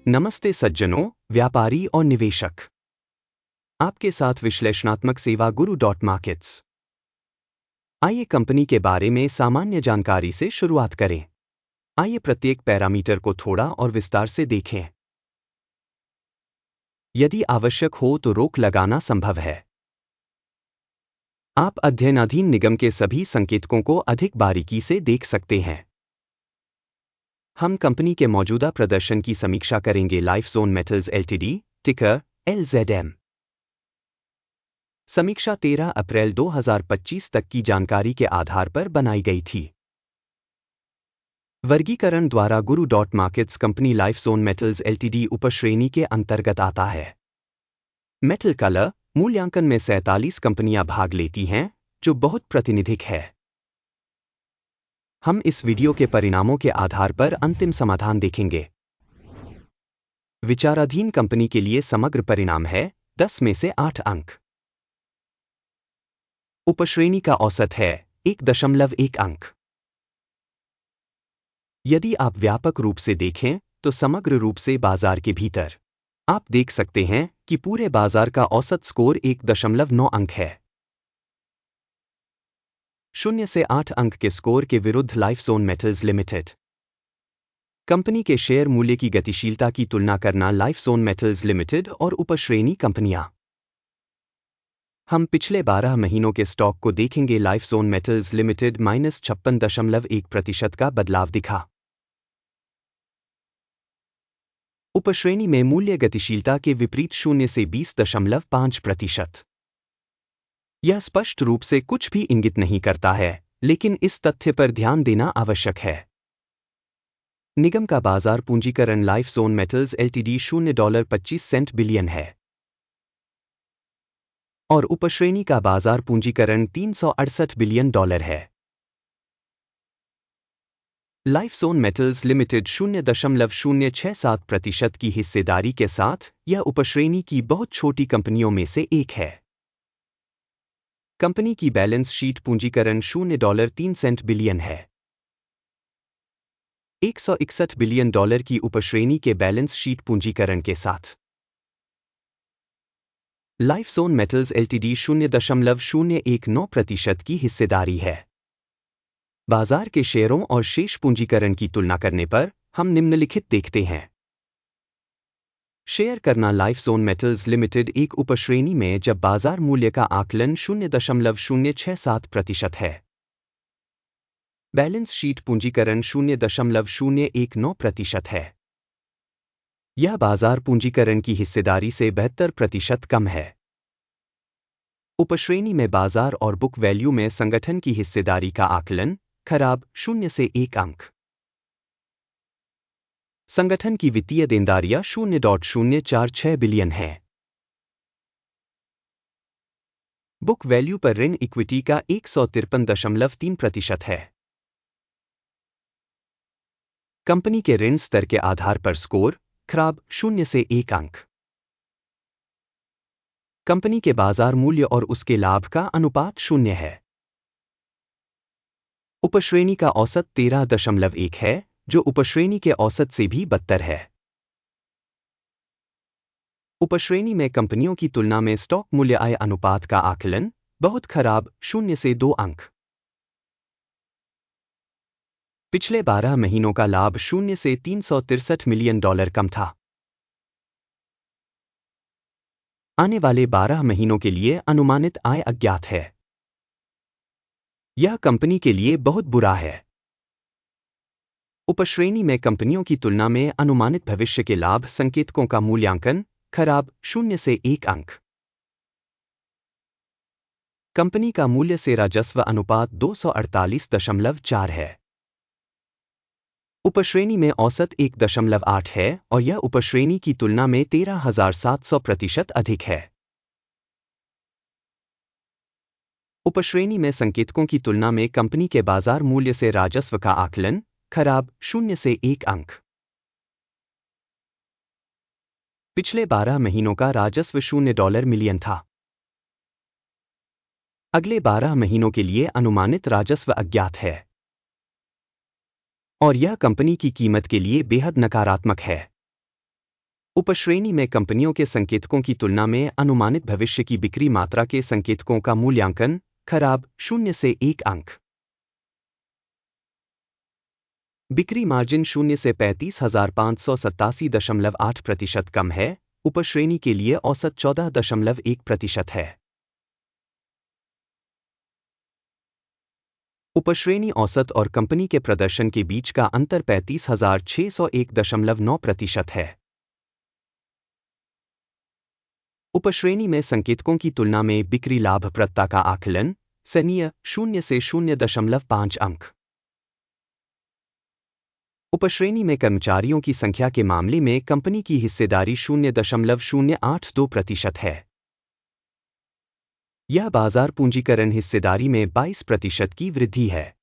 नमस्ते सज्जनों, व्यापारी और निवेशक। आपके साथ विश्लेषणात्मक सेवा गुरु मार्केट्स। आइए कंपनी के बारे में सामान्य जानकारी से शुरुआत करें। आइए प्रत्येक पैरामीटर को थोड़ा और विस्तार से देखें। यदि आवश्यक हो तो रोक लगाना संभव है। आप अध्ययनाधीन निगम के सभी संकेतकों को अधिक बारीकी से देख सकते हैं। हम कंपनी के मौजूदा प्रदर्शन की समीक्षा करेंगे। लाइफज़ोन मेटल्स एलटीडी, टिकर LZM। समीक्षा 13 अप्रैल 2025 तक की जानकारी के आधार पर बनाई गई थी। वर्गीकरण द्वारा गुरु मार्केट्स कंपनी लाइफज़ोन मेटल्स एलटीडी उपश्रेणी के अंतर्गत आता है। मेटल कलर मूल्यांकन में 47 कंपनियां भाग लेती हैं, जो बहुत प्रातिनिधिक है। हम इस वीडियो के परिणामों के आधार पर अंतिम समाधान देखेंगे। विचाराधीन कंपनी के लिए समग्र परिणाम है 10 में से 8 अंक। उपश्रेणी का औसत है 1.1 अंक। यदि आप व्यापक रूप से देखें तो समग्र रूप से बाजार के भीतर आप देख सकते हैं कि पूरे बाजार का औसत स्कोर 1.9 अंक है। 0 से 8 अंक के स्कोर के विरुद्ध लाइफज़ोन मेटल्स लिमिटेड कंपनी के शेयर मूल्य की गतिशीलता की तुलना करना। लाइफज़ोन मेटल्स लिमिटेड और उपश्रेणी कंपनियां। हम पिछले 12 महीनों के स्टॉक को देखेंगे। लाइफज़ोन मेटल्स लिमिटेड -56.1% का बदलाव दिखा। उपश्रेणी में मूल्य गतिशीलता के विपरीत 0 से 20.5%। यह स्पष्ट रूप से कुछ भी इंगित नहीं करता है, लेकिन इस तथ्य पर ध्यान देना आवश्यक है। निगम का बाजार पूंजीकरण लाइफज़ोन मेटल्स एलटीडी $0.25 बिलियन है और उपश्रेणी का बाजार पूंजीकरण $368 बिलियन है। लाइफज़ोन मेटल्स लिमिटेड 0.067% की हिस्सेदारी के साथ यह उपश्रेणी की बहुत छोटी कंपनियों में से एक है। कंपनी की बैलेंस शीट पूंजीकरण $0.03 बिलियन है। $161 बिलियन की उपश्रेणी के बैलेंस शीट पूंजीकरण के साथ लाइफज़ोन मेटल्स एलटीडी 0.019% की हिस्सेदारी है। बाजार के शेयरों और शेष पूंजीकरण की तुलना करने पर हम निम्नलिखित देखते हैं। शेयर करना लाइफज़ोन मेटल्स लिमिटेड एक उपश्रेणी में जब बाजार मूल्य का आकलन 0.067% है। बैलेंस शीट पूंजीकरण 0.019% है। यह बाजार पूंजीकरण की हिस्सेदारी से 72% कम है। उपश्रेणी में बाजार और बुक वैल्यू में संगठन की हिस्सेदारी का आकलन खराब 0 से 1 अंक। संगठन की वित्तीय देनदारियां 0.046 बिलियन है। बुक वैल्यू पर ऋण इक्विटी का 153.3% है। कंपनी के ऋण स्तर के आधार पर स्कोर खराब 0 से 1 अंक। कंपनी के बाजार मूल्य और उसके लाभ का अनुपात 0 है। उपश्रेणी का औसत 13.1 है, जो उपश्रेणी के औसत से भी बदतर है। उपश्रेणी में कंपनियों की तुलना में स्टॉक मूल्य आय अनुपात का आकलन बहुत खराब 0 से 2 अंक। पिछले 12 महीनों का लाभ 0 से $363 मिलियन कम था। आने वाले 12 महीनों के लिए अनुमानित आय अज्ञात है। यह कंपनी के लिए बहुत बुरा है। उपश्रेणी में कंपनियों की तुलना में अनुमानित भविष्य के लाभ संकेतकों का मूल्यांकन खराब 0 से 1 अंक। कंपनी का मूल्य से राजस्व अनुपात 248.4 है। उपश्रेणी में औसत 1.8 है और यह उपश्रेणी की तुलना में 13,700% अधिक है। उपश्रेणी में संकेतकों की तुलना में कंपनी के बाजार मूल्य से राजस्व का आकलन खराब 0 से 1 अंक। पिछले 12 महीनों का राजस्व $0 मिलियन था। अगले 12 महीनों के लिए अनुमानित राजस्व अज्ञात है और यह कंपनी की कीमत के लिए बेहद नकारात्मक है। उपश्रेणी में कंपनियों के संकेतकों की तुलना में अनुमानित भविष्य की बिक्री मात्रा के संकेतकों का मूल्यांकन, खराब, 0 से 1 अंक। बिक्री मार्जिन 0 से 35,587.8% कम है, उपश्रेणी के लिए औसत 14.1% है। उपश्रेणी औसत और कंपनी के प्रदर्शन के बीच का अंतर 35,601.9% है। उपश्रेणी में संकेतकों की तुलना में बिक्री लाभप्रदता का आकलन, सराहनीय, 0 से 0.5 अंक। उपश्रेणी में कर्मचारियों की संख्या के मामले में कंपनी की हिस्सेदारी 0.082% है। यह बाजार पूंजीकरण हिस्सेदारी में 22% की वृद्धि है।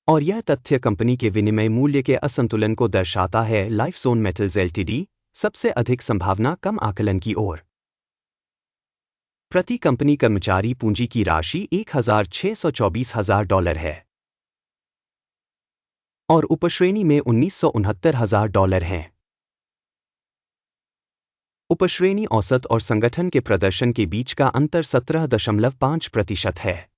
और यह तथ्य कंपनी के विनिमय मूल्य के असंतुलन को दर्शाता है। लाइफज़ोन मेटल्स एलटीडी, सबसे अधिक संभावना कम आकलन की ओर। प्रति कंपनी कर्मचारी पूंजी की राशि $1,624,000 है और उपश्रेणी में $1,969,000 हैं। उपश्रेणी औसत और संगठन के प्रदर्शन के बीच का अंतर 17.5% है।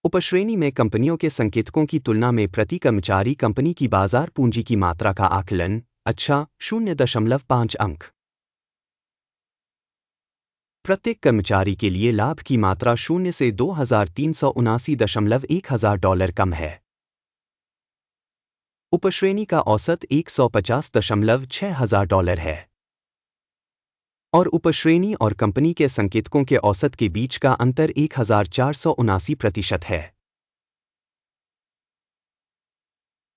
उपश्रेणी में कंपनियों के संकेतकों की तुलना में प्रति कर्मचारी कंपनी की बाजार पूंजी की मात्रा का आकलन, अच्छा, 0.5 अंक। प्रत्येक कर्मचारी के लिए लाभ की मात्रा 0 से $2,379,100 कम है। उपश्रेणी का औसत $150,600 है और उपश्रेणी और कंपनी के संकेतकों के औसत के बीच का अंतर 1,479% है।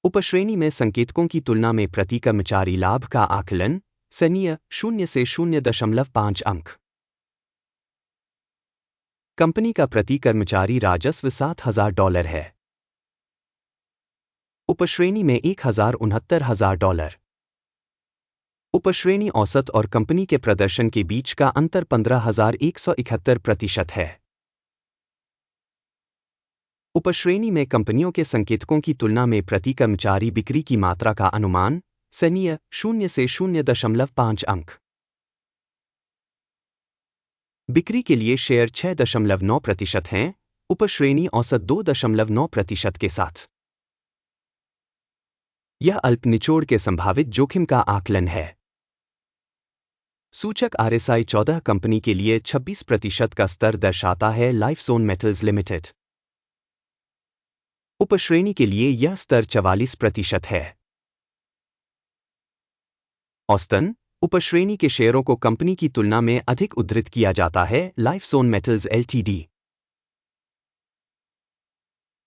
उपश्रेणी में संकेतकों की तुलना में प्रति कर्मचारी लाभ का आकलन, सराहनीय, 0 से 0.5 अंक। कंपनी का प्रति कर्मचारी राजस्व $7,000 है। उपश्रेणी में $1,69,000। उपश्रेणी औसत और कंपनी के प्रदर्शन के बीच का अंतर 15,171% है। उपश्रेणी में कंपनियों के संकेतकों की तुलना में प्रति कर्मचारी बिक्री की मात्रा का अनुमान, सराहनीय, 0 से 0.5 अंक। बिक्री के लिए शेयर 6.9% हैं, उपश्रेणी औसत 2.9% के साथ। यह अल्प निचोड़ के संभावित जोखिम का आकलन है। सूचक RSI 14 कंपनी के लिए 26% का स्तर दर्शाता है। लाइफज़ोन मेटल्स लिमिटेड। उपश्रेणी के लिए यह स्तर 44% है। औसतन, उपश्रेणी के शेयरों को कंपनी की तुलना में अधिक उद्धृत किया जाता है। लाइफज़ोन मेटल्स एलटीडी।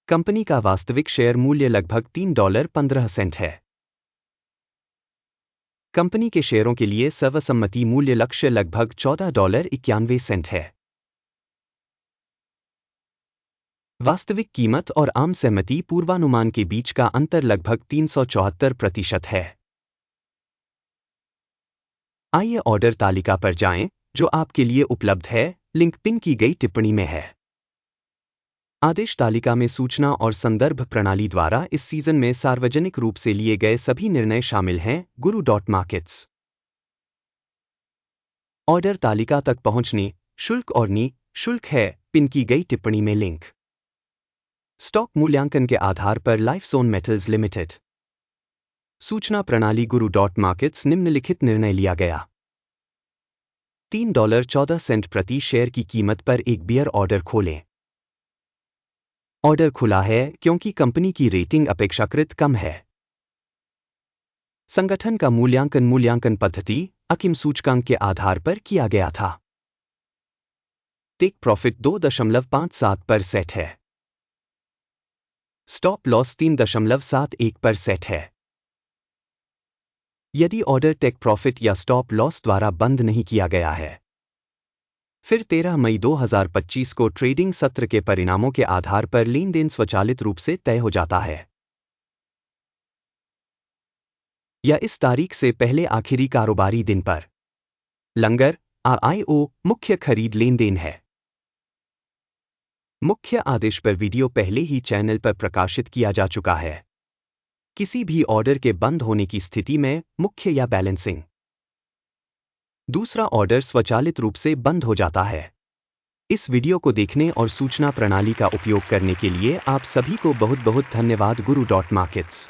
कंपनी का वास्तविक शेयर मूल्य लगभग $3.15 है। कंपनी के शेयरों के लिए सर्वसम्मति मूल्य लक्ष्य लगभग $14.91 है। वास्तविक कीमत और आम सहमति पूर्वानुमान के बीच का अंतर लगभग 374% है। आइए ऑर्डर तालिका पर जाएं, जो आपके लिए उपलब्ध है, लिंक पिन की गई टिप्पणी में है। आदेश तालिका में सूचना और संदर्भ प्रणाली द्वारा इस सीजन में सार्वजनिक रूप से लिए गए सभी निर्णय शामिल हैं। गुरु.मार्केट्स। ऑर्डर तालिका तक पहुंचने, शुल्क और शुल्क है, पिन की गई टिप्पणी में लिंक। स्टॉक मूल्यांकन के आधार पर लाइफज़ोन मेटल्स लिमिटेड। सूचना प्रणाली गुरु.मार्केट्स। निम्नलिखित निर्णय लिया गया। $3.14 प्रति शेयर की कीमत पर एक बियर ऑर्डर खोलें। ऑर्डर खुला है क्योंकि कंपनी की रेटिंग अपेक्षाकृत कम है। संगठन का मूल्यांकन पद्धति अकिम सूचकांक के आधार पर किया गया था। टेक प्रॉफिट 2.57 पर सेट है। स्टॉप लॉस 3.71 पर सेट है। यदि ऑर्डर टेक प्रॉफिट या स्टॉप लॉस द्वारा बंद नहीं किया गया है, फिर 13 मई 2025 को ट्रेडिंग सत्र के परिणामों के आधार पर लेन देन स्वचालित रूप से तय हो जाता है या इस तारीख से पहले आखिरी कारोबारी दिन पर। लंगर RIO मुख्य खरीद लेन देन है। मुख्य आदेश पर वीडियो पहले ही चैनल पर प्रकाशित किया जा चुका है। किसी भी ऑर्डर के बंद होने की स्थिति में मुख्य या बैलेंसिंग। दूसरा ऑर्डर स्वचालित रूप से बंद हो जाता है। इस वीडियो को देखने और सूचना प्रणाली का उपयोग करने के लिए आप सभी को बहुत बहुत धन्यवाद। Guru.markets